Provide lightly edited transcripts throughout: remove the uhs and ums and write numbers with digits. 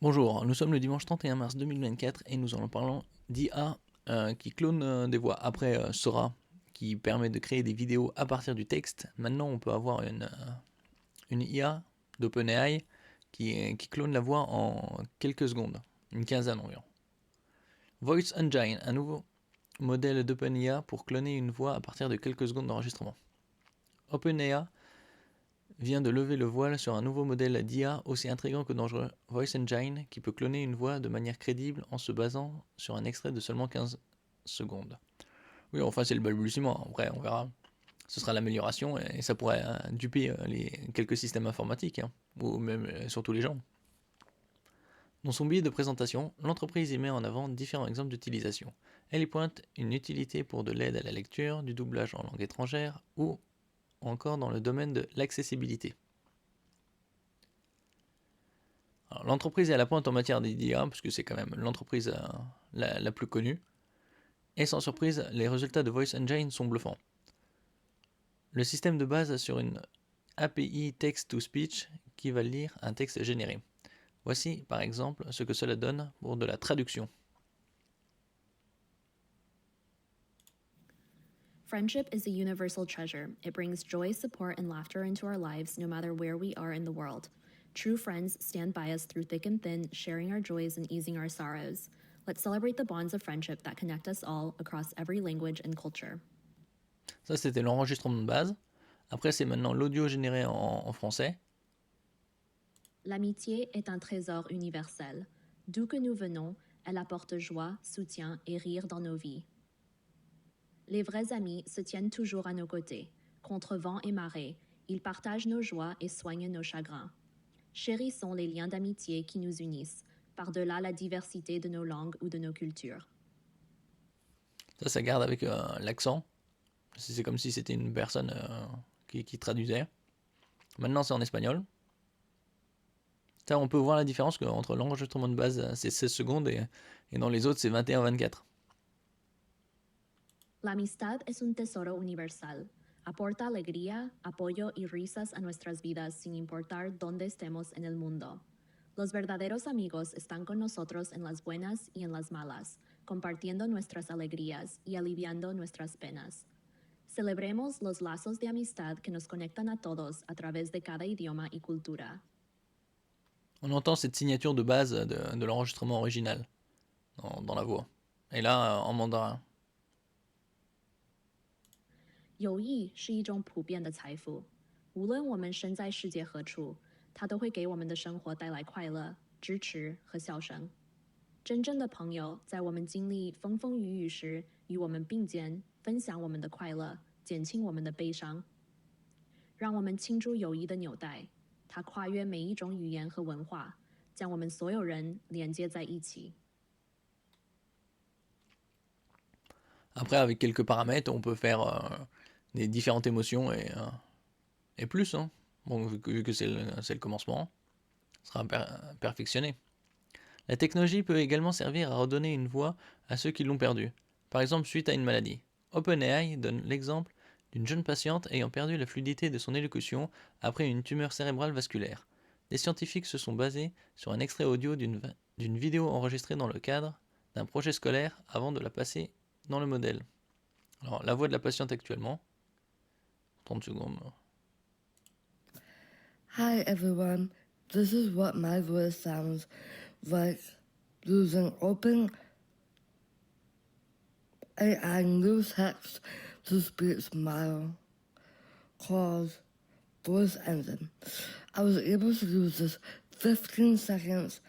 Bonjour, nous sommes le dimanche 31 mars 2024 et nous en parlons d'IA qui clone des voix. Après Sora qui permet de créer des vidéos à partir du texte, maintenant on peut avoir une IA d'OpenAI qui clone la voix en quelques secondes, une quinzaine environ. Voice Engine, un nouveau modèle d'OpenAI pour cloner une voix à partir de quelques secondes d'enregistrement. OpenAI vient de lever le voile sur un nouveau modèle d'IA aussi intrigant que dangereux, Voice Engine, qui peut cloner une voix de manière crédible en se basant sur un extrait de seulement 15 secondes. Oui, enfin c'est le balbutiement, après on verra. Ce sera l'amélioration et ça pourrait duper les quelques systèmes informatiques, hein, ou même surtout les gens. Dans son billet de présentation, l'entreprise y met en avant différents exemples d'utilisation. Elle y pointe une utilité pour de l'aide à la lecture, du doublage en langue étrangère ou encore dans le domaine de l'accessibilité. L'entreprise est à la pointe en matière d'IA, puisque c'est quand même l'entreprise la plus connue. Et sans surprise, les résultats de Voice Engine sont bluffants. Le système de base sur une API Text-to-Speech qui va lire un texte généré. Voici par exemple ce que cela donne pour de la traduction. Friendship is a universal treasure. It brings joy, support, and laughter into our lives no matter where we are in the world. True friends stand by us through thick and thin, sharing our joys and easing our sorrows. Let's celebrate the bonds of friendship that connect us all across every language and culture. Ça c'était l'enregistrement de base. Après c'est maintenant l'audio généré en français. L'amitié est un trésor universel. D'où que nous venons, elle apporte joie, soutien et rire dans nos vies. Les vrais amis se tiennent toujours à nos côtés. Contre vent et marée, ils partagent nos joies et soignent nos chagrins. Chérissons les liens d'amitié qui nous unissent, par-delà la diversité de nos langues ou de nos cultures. Ça garde avec l'accent. C'est comme si c'était une personne qui traduisait. Maintenant c'est en espagnol. Ça, on peut voir la différence entre l'enregistrement de base c'est 16 secondes et dans les autres c'est 21-24. La amistad es un tesoro universal. Aporta alegría, apoyo y risas a nuestras vidas sin importar dónde estemos en el mundo. Los verdaderos amigos están con nosotros en las buenas y en las malas, compartiendo nuestras alegrías y aliviando nuestras penas. Celebremos los lazos de amistad que nos conectan a todos a través de cada idioma y cultura. On entend cette signature de base de l'enregistrement original dans la voix. Et là, en mandarin. 友谊是一种普遍的财富，无论我们身在世界何处，它都会给我们的生活带来快乐、支持和笑声。真正的朋友在我们经历风风雨雨时，与我们并肩，分享我们的快乐，减轻我们的悲伤。让我们庆祝友谊的纽带，它跨越每一种语言和文化，将我们所有人连接在一起。Après, avec quelques paramètres, on peut faire des différentes émotions et plus. Hein. Bon, vu que c'est le commencement, ça sera perfectionné. La technologie peut également servir à redonner une voix à ceux qui l'ont perdue, par exemple suite à une maladie. OpenAI donne l'exemple d'une jeune patiente ayant perdu la fluidité de son élocution après une tumeur cérébrale vasculaire. Des scientifiques se sont basés sur un extrait audio d'une vidéo enregistrée dans le cadre d'un projet scolaire avant de la passer dans le modèle. Alors, la voix de la patiente actuellement. 30 secondes. Hi everyone, this is what my voice sounds like using Open AI new text to speech model called Voice Engine. I was able to use this 15 seconds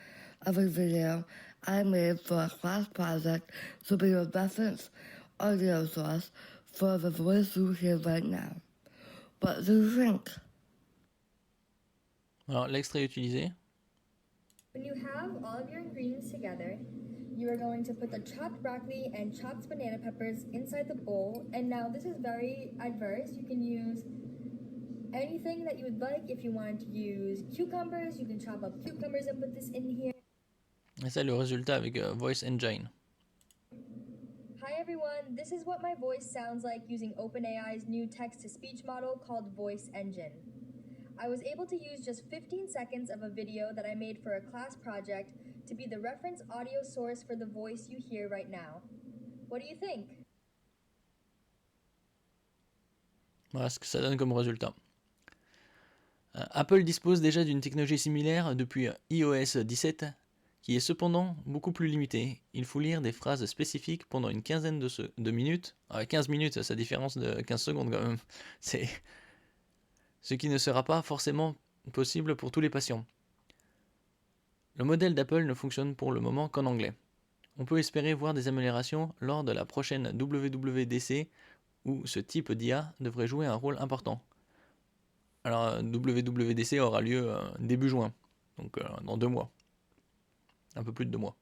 of a video I made for a class project to be a reference audio source for the voice you hear right now. What do you think? Alors, l'extrait utilisé. When you have all of your ingredients together, you are going to put the chopped broccoli and chopped banana peppers inside the bowl. And now this is very adverse. You can use anything that you would like. If you want to use cucumbers, you can chop up cucumbers and put this in here. Et ça, le résultat avec Voice Engine. Hi everyone, this is what my voice sounds like using OpenAI's new text-to-speech model called Voice Engine. I was able to use just 15 seconds of a video that I made for a class project to be the reference audio source for the voice you hear right now. What do you think? Voilà ce que ça donne comme résultat. Apple dispose déjà d'une technologie similaire depuis iOS 17, qui est cependant beaucoup plus limitée. Il faut lire des phrases spécifiques pendant une quinzaine de minutes. 15 minutes, c'est la différence de 15 secondes quand même. C'est ce qui ne sera pas forcément possible pour tous les patients. Le modèle d'Apple ne fonctionne pour le moment qu'en anglais. On peut espérer voir des améliorations lors de la prochaine WWDC où ce type d'IA devrait jouer un rôle important. Alors WWDC aura lieu début juin, donc dans 2 mois. Un peu plus de 2 mois.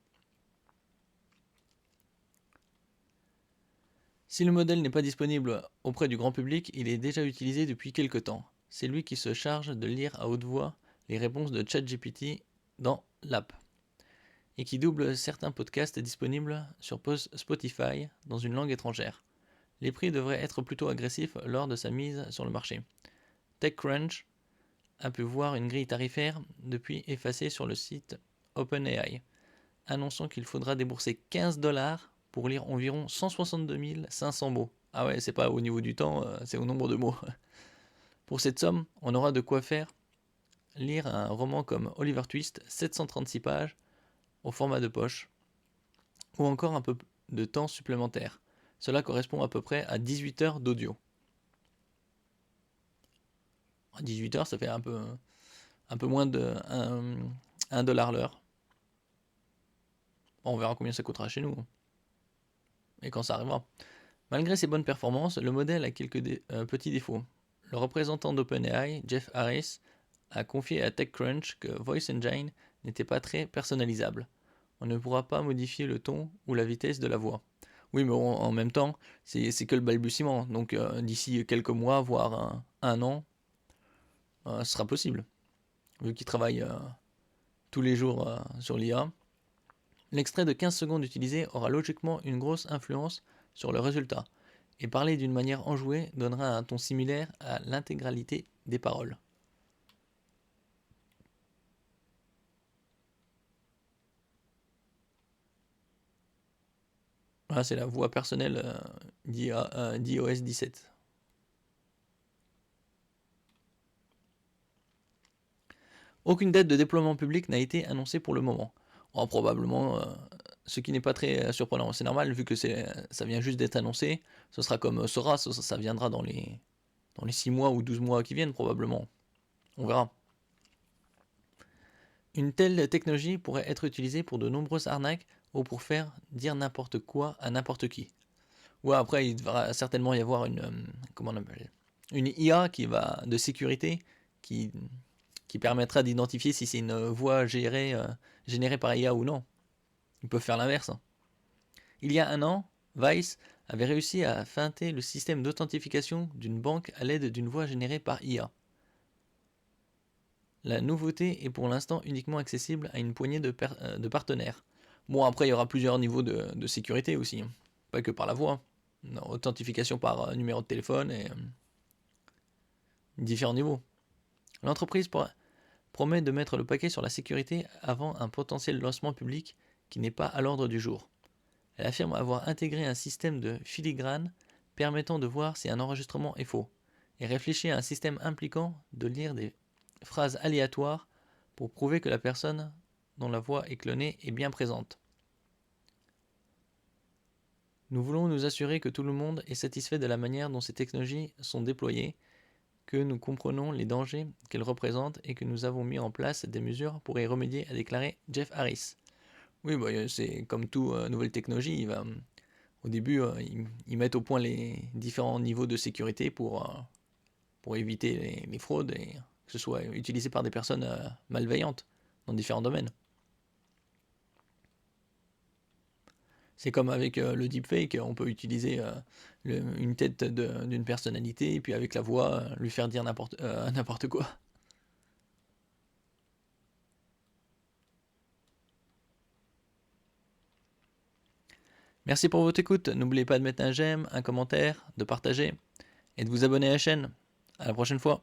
Si le modèle n'est pas disponible auprès du grand public, il est déjà utilisé depuis quelque temps. C'est lui qui se charge de lire à haute voix les réponses de ChatGPT dans l'app, et qui double certains podcasts disponibles sur Spotify dans une langue étrangère. Les prix devraient être plutôt agressifs lors de sa mise sur le marché. TechCrunch a pu voir une grille tarifaire depuis effacée sur le site OpenAI, annonçant qu'il faudra débourser 15$ pour lire environ 162 500 mots. Ah ouais, c'est pas au niveau du temps, c'est au nombre de mots. Pour cette somme, on aura de quoi faire lire un roman comme Oliver Twist, 736 pages, au format de poche, ou encore un peu de temps supplémentaire. Cela correspond à peu près à 18 heures d'audio. 18 heures, ça fait un peu moins de 1$ l'heure. Bon, on verra combien ça coûtera chez nous. Et quand ça arrivera. Malgré ses bonnes performances, le modèle a quelques petits défauts. Le représentant d'OpenAI, Jeff Harris, a confié à TechCrunch que Voice Engine n'était pas très personnalisable. On ne pourra pas modifier le ton ou la vitesse de la voix. Oui, mais en même temps, c'est que le balbutiement. Donc d'ici quelques mois, voire un an, ce sera possible. Vu qu'il travaille tous les jours sur l'IA. L'extrait de 15 secondes utilisé aura logiquement une grosse influence sur le résultat, et parler d'une manière enjouée donnera un ton similaire à l'intégralité des paroles. Voilà, c'est la voix personnelle d'iOS 17. Aucune date de déploiement public n'a été annoncée pour le moment. Oh, probablement, ce qui n'est pas très surprenant. C'est normal, vu que ça vient juste d'être annoncé. Ce sera comme Sora, ça viendra dans les 6 mois ou 12 mois qui viennent, probablement. On verra. Une telle technologie pourrait être utilisée pour de nombreuses arnaques ou pour faire dire n'importe quoi à n'importe qui. Ou après, il devra certainement y avoir une IA de sécurité qui permettra d'identifier si c'est une voix générée par IA ou non. Ils peuvent faire l'inverse. Il y a un an, Vice avait réussi à feinter le système d'authentification d'une banque à l'aide d'une voix générée par IA. La nouveauté est pour l'instant uniquement accessible à une poignée de partenaires. Bon, après, il y aura plusieurs niveaux de sécurité aussi. Pas que par la voix. Non, authentification par numéro de téléphone et différents niveaux. L'entreprise promet de mettre le paquet sur la sécurité avant un potentiel lancement public qui n'est pas à l'ordre du jour. Elle affirme avoir intégré un système de filigrane permettant de voir si un enregistrement est faux, et réfléchit à un système impliquant de lire des phrases aléatoires pour prouver que la personne dont la voix est clonée est bien présente. Nous voulons nous assurer que tout le monde est satisfait de la manière dont ces technologies sont déployées, que nous comprenons les dangers qu'elles représentent et que nous avons mis en place des mesures pour y remédier, a déclaré Jeff Harris. Oui, c'est comme toute nouvelle technologie. Au début, ils mettent au point les différents niveaux de sécurité pour éviter les fraudes et que ce soit utilisé par des personnes malveillantes dans différents domaines. C'est comme avec le deepfake, on peut utiliser une tête d'une personnalité et puis avec la voix lui faire dire n'importe quoi. Merci pour votre écoute. N'oubliez pas de mettre un j'aime, un commentaire, de partager et de vous abonner à la chaîne. À la prochaine fois.